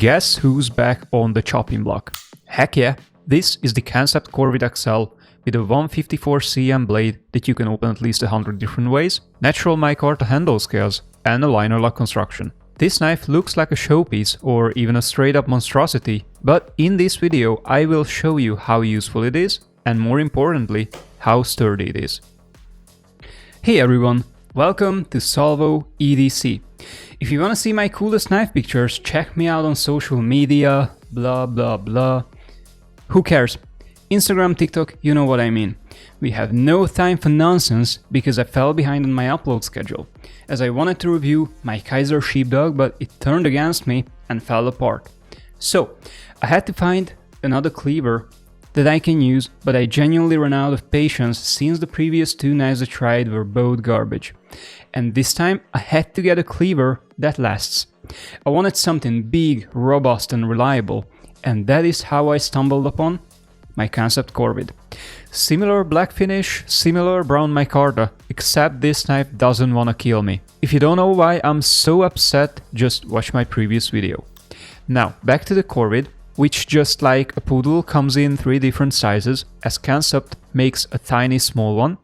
Guess who's back on the chopping block? Heck yeah, this is the Kansept Korvid XL with a 154 cm blade that you can open at least 100 different ways, natural micarta handle scales, and a liner lock construction. This knife looks like a showpiece or even a straight up monstrosity, but in this video I will show you how useful it is and more importantly, how sturdy it is. Hey everyone, welcome to Salvo EDC. If you wanna see my coolest knife pictures, check me out on social media, blah blah blah. Who cares? Instagram, TikTok, you know what I mean. We have no time for nonsense because I fell behind on my upload schedule, as I wanted to review my Kaiser sheepdog but it turned against me and fell apart. So I had to find another cleaver that I can use, but I genuinely ran out of patience since the previous two knives I tried were both garbage. And this time I had to get a cleaver that lasts. I wanted something big, robust and reliable, and that is how I stumbled upon my Kansept Korvid. Similar black finish, similar brown micarta, except this knife doesn't wanna kill me. If you don't know why I'm so upset, just watch my previous video. Now, back to the Korvid, which just like a poodle comes in 3 different sizes, as Kansept makes a tiny small one,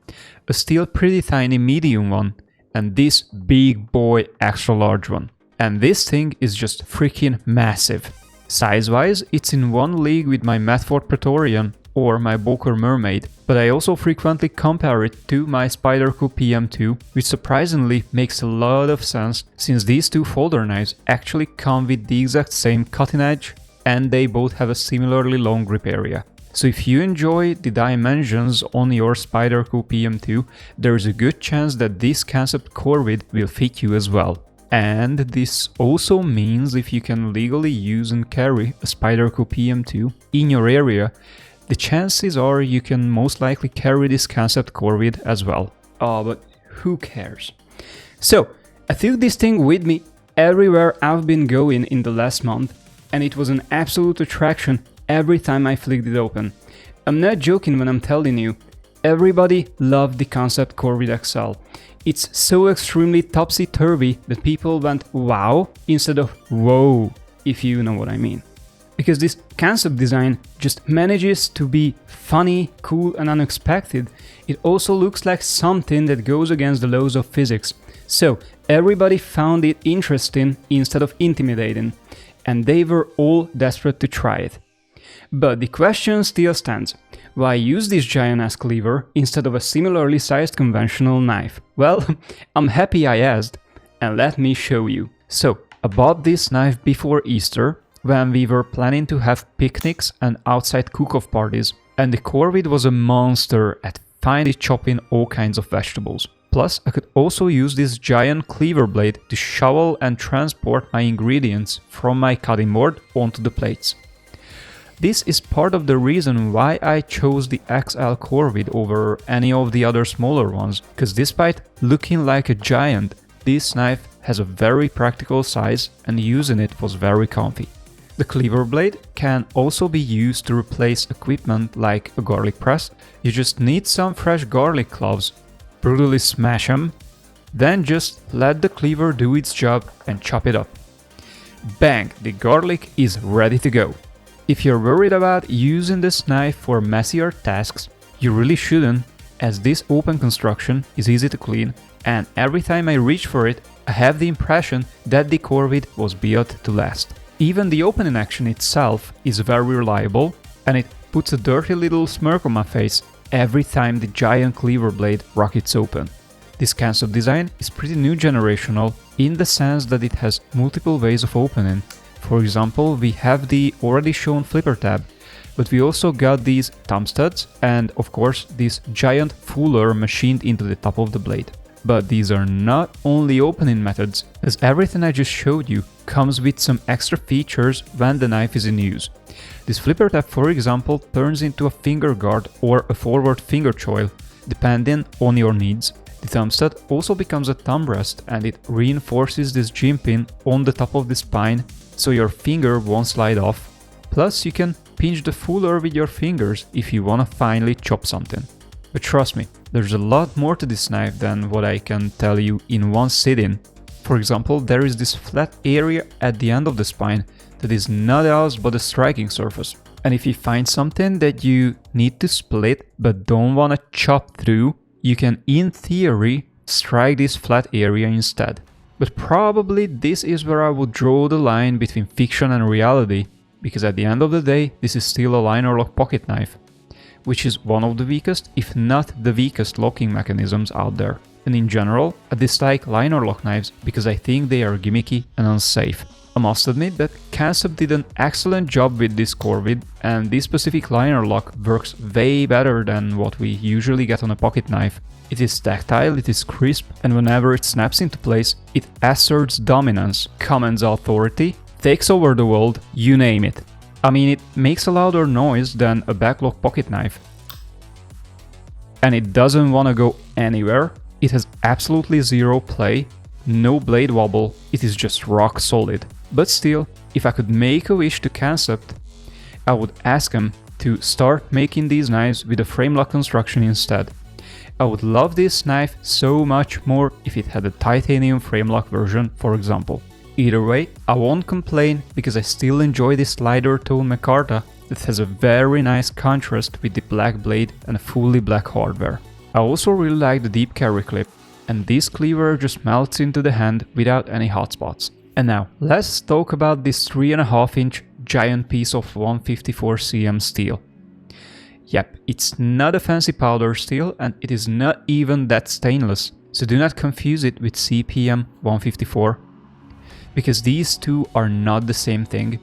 a still pretty tiny medium one, and this big boy extra large one. And this thing is just freaking massive. Size-wise, it's in one league with my Medford Praetorian or my Boker Mermaid, but I also frequently compare it to my Spyderco PM2, which surprisingly makes a lot of sense since these two folder knives actually come with the exact same cutting edge and they both have a similarly long grip area. So if you enjoy the dimensions on your Spyderco PM2, there is a good chance that this Kansept Korvid will fit you as well. And this also means if you can legally use and carry a Spyderco PM2 in your area, the chances are you can most likely carry this Kansept Korvid as well. Oh, but who cares? So, I took this thing with me everywhere I've been going in the last month, and it was an absolute attraction every time I flicked it open. I'm not joking when I'm telling you, everybody loved the Kansept Korvid XL. It's so extremely topsy-turvy that people went wow instead of whoa, if you know what I mean. Because this Kansept design just manages to be funny, cool and unexpected, it also looks like something that goes against the laws of physics. So everybody found it interesting instead of intimidating, and they were all desperate to try it. But the question still stands. Why use this giant-ass cleaver instead of a similarly sized conventional knife? Well, I'm happy I asked, and let me show you. So, I bought this knife before Easter, when we were planning to have picnics and outside cook-off parties, and the Korvid was a monster at finely chopping all kinds of vegetables. Plus, I could also use this giant cleaver blade to shovel and transport my ingredients from my cutting board onto the plates. This is part of the reason why I chose the XL Korvid over any of the other smaller ones, because despite looking like a giant, this knife has a very practical size and using it was very comfy. The cleaver blade can also be used to replace equipment like a garlic press. You just need some fresh garlic cloves, brutally smash them, then just let the cleaver do its job and chop it up. Bang, the garlic is ready to go. If you're worried about using this knife for messier tasks, you really shouldn't, as this open construction is easy to clean, and every time I reach for it, I have the impression that the Korvid was built to last. Even the opening action itself is very reliable, and it puts a dirty little smirk on my face every time the giant cleaver blade rockets open. This Kansept design is pretty new generational in the sense that it has multiple ways of opening. For example, we have the already shown flipper tab, but we also got these thumb studs and of course this giant fuller machined into the top of the blade. But these are not only opening methods, as everything I just showed you comes with some extra features when the knife is in use. This flipper tab, for example, turns into a finger guard or a forward finger choil, depending on your needs. The thumb stud also becomes a thumb rest and it reinforces this gym pin on the top of the spine so your finger won't slide off. Plus you can pinch the fuller with your fingers if you wanna finally chop something. But trust me, there's a lot more to this knife than what I can tell you in one sitting. For example, there is this flat area at the end of the spine that is not else but a striking surface. And if you find something that you need to split but don't want to chop through, you can in theory strike this flat area instead. But probably this is where I would draw the line between fiction and reality, because at the end of the day this is still a liner lock pocket knife, which is one of the weakest, if not the weakest locking mechanisms out there. And in general, I dislike liner lock knives because I think they are gimmicky and unsafe. I must admit that Kansept did an excellent job with this Korvid, and this specific liner lock works way better than what we usually get on a pocket knife. It is tactile, it is crisp, and whenever it snaps into place, it asserts dominance, commands authority, takes over the world, you name it. I mean, it makes a louder noise than a backlock pocket knife. And it doesn't want to go anywhere. It has absolutely zero play, no blade wobble, it is just rock solid. But still, if I could make a wish to Kansept, I would ask him to start making these knives with a frame lock construction instead. I would love this knife so much more if it had a titanium frame lock version, for example. Either way, I won't complain because I still enjoy this lighter tone micarta that has a very nice contrast with the black blade and fully black hardware. I also really like the deep carry clip, and this cleaver just melts into the hand without any hotspots. And now, let's talk about this 3.5-inch giant piece of 154 cm steel. Yep, it's not a fancy powder steel and it is not even that stainless, so do not confuse it with CPM 154, because these two are not the same thing.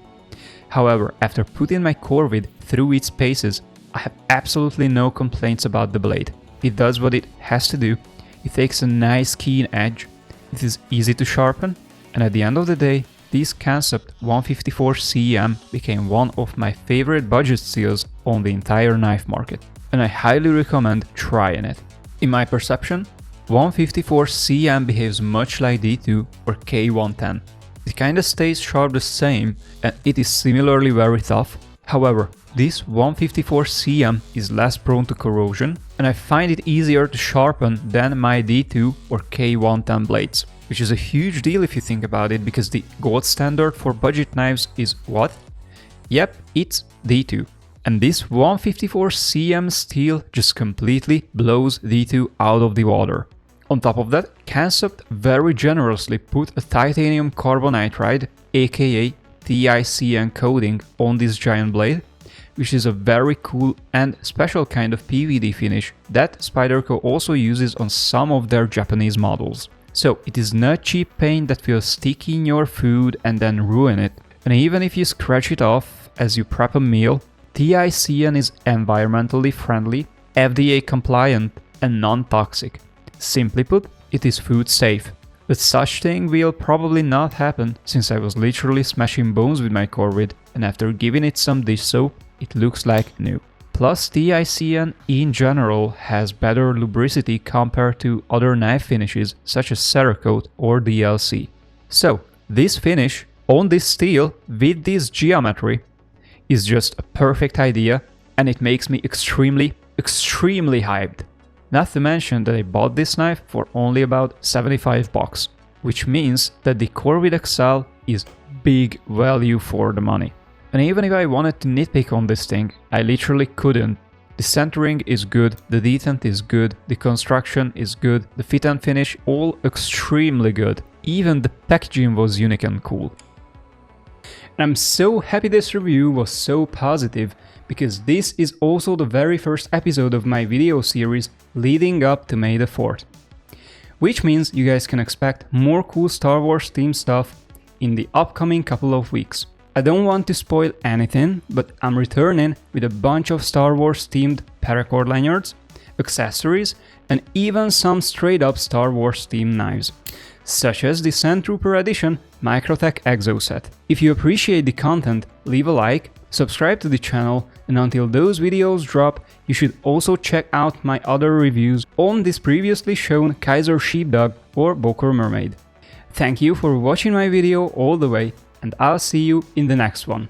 However, after putting my Korvid through its paces, I have absolutely no complaints about the blade. It does what it has to do, it takes a nice keen edge, it is easy to sharpen, and at the end of the day, this Kansept 154 cm became one of my favorite budget steels on the entire knife market, and I highly recommend trying it. In my perception, 154 cm behaves much like D2 or K110. It kinda stays sharp the same, and it is similarly very tough. However, this 154 cm is less prone to corrosion, and I find it easier to sharpen than my D2 or K110 blades. Which is a huge deal if you think about it, because the gold standard for budget knives is what? Yep, it's D2. And this 154 cm steel just completely blows D2 out of the water. On top of that, Kansept very generously put a Titanium Carbonitride, aka TiCN coating on this giant blade, which is a very cool and special kind of PVD finish that Spyderco also uses on some of their Japanese models. So it is not cheap paint that will stick in your food and then ruin it. And even if you scratch it off as you prep a meal, TiCN is environmentally friendly, FDA compliant and non-toxic. Simply put, it is food safe. But such thing will probably not happen, since I was literally smashing bones with my Korvid, and after giving it some dish soap, it looks like new. Plus, TiCN in general has better lubricity compared to other knife finishes such as Cerakote or DLC. So, this finish on this steel with this geometry is just a perfect idea, and it makes me extremely hyped. Not to mention that I bought this knife for only about $75, which means that the Korvid XL is big value for the money. And even if I wanted to nitpick on this thing, I literally couldn't. The centering is good, the detent is good, the construction is good, the fit and finish all extremely good. Even the packaging was unique and cool. And I'm so happy this review was so positive, because this is also the very first episode of my video series leading up to May the 4th. Which means you guys can expect more cool Star Wars themed stuff in the upcoming couple of weeks. I don't want to spoil anything, but I'm returning with a bunch of Star Wars themed paracord lanyards, accessories, and even some straight up Star Wars themed knives, such as the Sand Trooper Edition Microtech Exo set. If you appreciate the content, leave a like, subscribe to the channel, and until those videos drop, you should also check out my other reviews on this previously shown Kaiser Sheepdog or Bokor Mermaid. Thank you for watching my video all the way, and I'll see you in the next one.